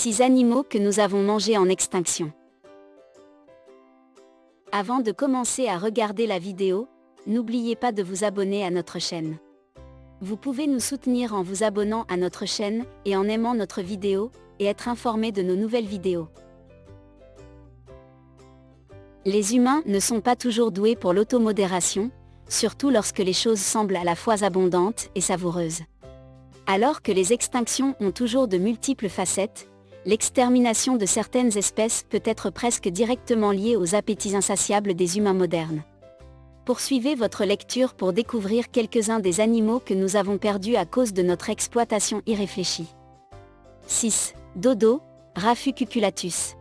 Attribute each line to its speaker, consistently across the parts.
Speaker 1: 6 animaux que nous avons mangés en extinction. Avant de commencer à regarder la vidéo, n'oubliez pas de vous abonner à notre chaîne. Vous pouvez nous soutenir en vous abonnant à notre chaîne et en aimant notre vidéo, et être informé de nos nouvelles vidéos. Les humains ne sont pas toujours doués pour l'automodération, surtout lorsque les choses semblent à la fois abondantes et savoureuses. Alors que les extinctions ont toujours de multiples facettes, l'extermination de certaines espèces peut être presque directement liée aux appétits insatiables des humains modernes. Poursuivez votre lecture pour découvrir quelques-uns des animaux que nous avons perdus à cause de notre exploitation irréfléchie. 6. Dodo, Rhafucuculatus.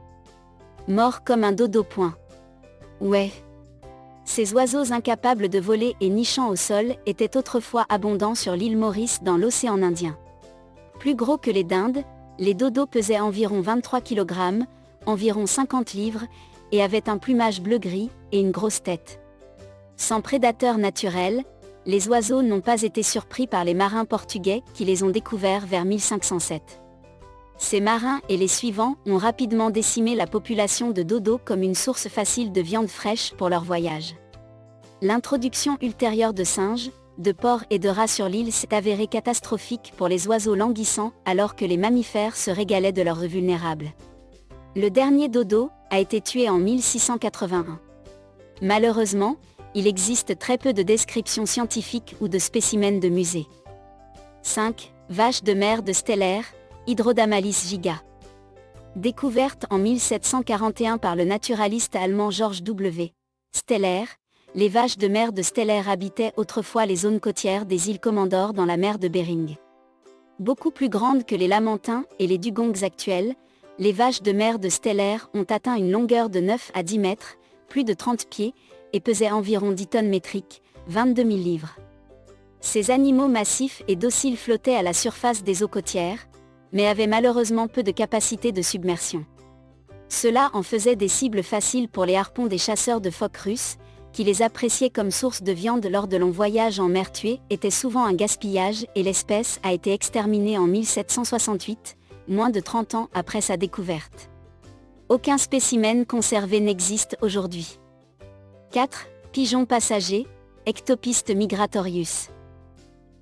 Speaker 1: Mort comme un dodo. Ouais. Ces oiseaux incapables de voler et nichant au sol étaient autrefois abondants sur l'île Maurice dans l'océan Indien. Plus gros que les dindes, les dodos pesaient environ 23 kg, environ 50 livres, et avaient un plumage bleu-gris et une grosse tête. Sans prédateurs naturels, les oiseaux n'ont pas été surpris par les marins portugais qui les ont découverts vers 1507. Ces marins et les suivants ont rapidement décimé la population de dodos comme une source facile de viande fraîche pour leur voyage. L'introduction ultérieure de singes, de porcs et de rats sur l'île s'est avérée catastrophique pour les oiseaux languissants alors que les mammifères se régalaient de leurs œufs vulnérables. Le dernier dodo a été tué en 1681. Malheureusement, il existe très peu de descriptions scientifiques ou de spécimens de musée. 5. Vache de mer de Steller, Hydrodamalis giga. Découverte en 1741 par le naturaliste allemand Georges W. Steller, les vaches de mer de Steller habitaient autrefois les zones côtières des îles Comandor dans la mer de Bering. Beaucoup plus grandes que les lamantins et les dugongs actuels, les vaches de mer de Steller ont atteint une longueur de 9 à 10 mètres, plus de 30 pieds, et pesaient environ 10 tonnes métriques, 22 000 livres. Ces animaux massifs et dociles flottaient à la surface des eaux côtières, mais avaient malheureusement peu de capacité de submersion. Cela en faisait des cibles faciles pour les harpons des chasseurs de phoques russes, qui les appréciaient comme source de viande lors de longs voyages en mer. Tuer était souvent un gaspillage et l'espèce a été exterminée en 1768, moins de 30 ans après sa découverte. Aucun spécimen conservé n'existe aujourd'hui. 4. Pigeon passager, Ectopiste migratorius.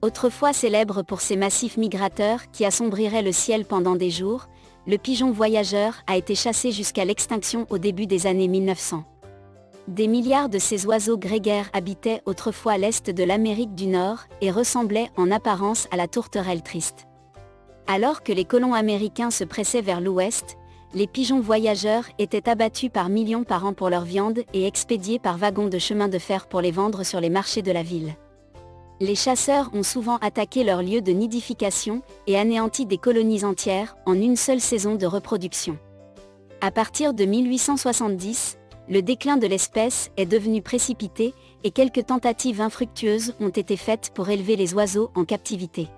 Speaker 1: Autrefois célèbre pour ses massifs migrateurs qui assombriraient le ciel pendant des jours, le pigeon voyageur a été chassé jusqu'à l'extinction au début des années 1900. Des milliards de ces oiseaux grégaires habitaient autrefois l'est de l'Amérique du Nord et ressemblaient en apparence à la tourterelle triste. Alors que les colons américains se pressaient vers l'ouest, les pigeons voyageurs étaient abattus par millions par an pour leur viande et expédiés par wagons de chemin de fer pour les vendre sur les marchés de la ville. Les chasseurs ont souvent attaqué leur lieu de nidification et anéanti des colonies entières en une seule saison de reproduction. À partir de 1870, le déclin de l'espèce est devenu précipité et quelques tentatives infructueuses ont été faites pour élever les oiseaux en captivité.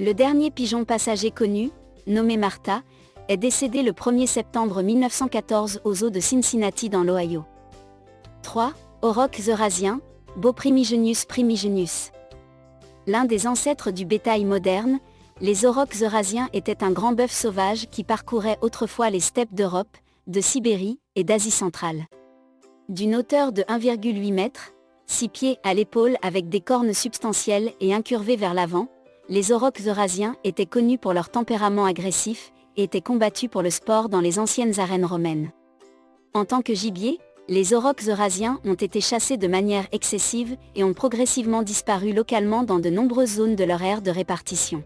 Speaker 1: Le dernier pigeon passager connu, nommé Martha, est décédé le 1er septembre 1914 aux eaux de Cincinnati dans l'Ohio. 3. Aurochs eurasiens, Boprimigenius primigenius. L'un des ancêtres du bétail moderne, les aurochs eurasiens étaient un grand bœuf sauvage qui parcourait autrefois les steppes d'Europe, de Sibérie et d'Asie centrale. D'une hauteur de 1,8 m, 6 pieds à l'épaule avec des cornes substantielles et incurvées vers l'avant, les aurochs eurasiens étaient connus pour leur tempérament agressif et étaient combattus pour le sport dans les anciennes arènes romaines. En tant que gibier, les aurochs eurasiens ont été chassés de manière excessive et ont progressivement disparu localement dans de nombreuses zones de leur aire de répartition.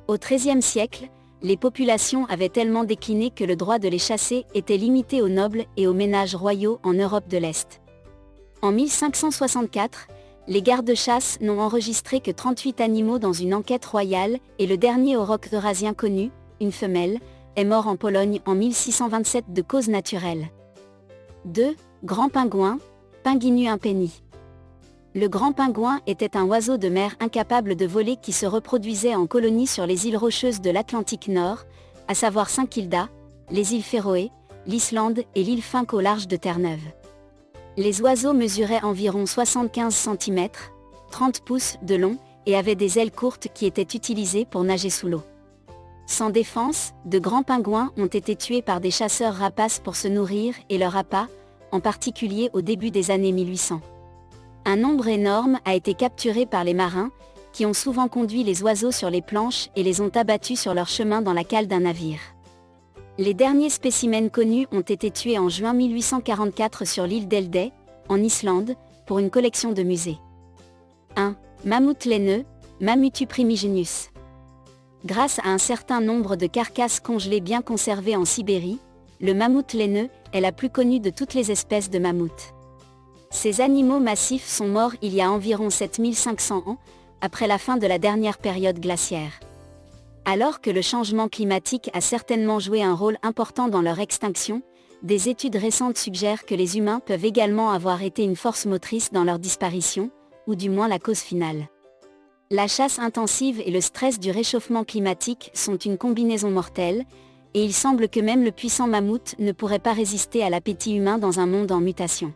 Speaker 1: Au XIIIe siècle, les populations avaient tellement décliné que le droit de les chasser était limité aux nobles et aux ménages royaux en Europe de l'Est. En 1564, les gardes-chasse n'ont enregistré que 38 animaux dans une enquête royale et le dernier auroch eurasien connu, une femelle, est mort en Pologne en 1627 de cause naturelle. 2. Grand pingouin, Pinguinu impenni. Le grand pingouin était un oiseau de mer incapable de voler qui se reproduisait en colonie sur les îles rocheuses de l'Atlantique Nord, à savoir Saint-Kilda, les îles Féroé, l'Islande et l'île Finque au large de Terre-Neuve. Les oiseaux mesuraient environ 75 cm, 30 pouces de long, et avaient des ailes courtes qui étaient utilisées pour nager sous l'eau. Sans défense, de grands pingouins ont été tués par des chasseurs rapaces pour se nourrir et leur appât, en particulier au début des années 1800. Un nombre énorme a été capturé par les marins, qui ont souvent conduit les oiseaux sur les planches et les ont abattus sur leur chemin dans la cale d'un navire. Les derniers spécimens connus ont été tués en juin 1844 sur l'île d'Eldey, en Islande, pour une collection de musée. 1. Mammouth laineux, Mammutu primigenius. Grâce à un certain nombre de carcasses congelées bien conservées en Sibérie, le mammouth laineux est la plus connue de toutes les espèces de mammouths. Ces animaux massifs sont morts il y a environ 7500 ans, après la fin de la dernière période glaciaire. Alors que le changement climatique a certainement joué un rôle important dans leur extinction, des études récentes suggèrent que les humains peuvent également avoir été une force motrice dans leur disparition, ou du moins la cause finale. La chasse intensive et le stress du réchauffement climatique sont une combinaison mortelle, et il semble que même le puissant mammouth ne pourrait pas résister à l'appétit humain dans un monde en mutation.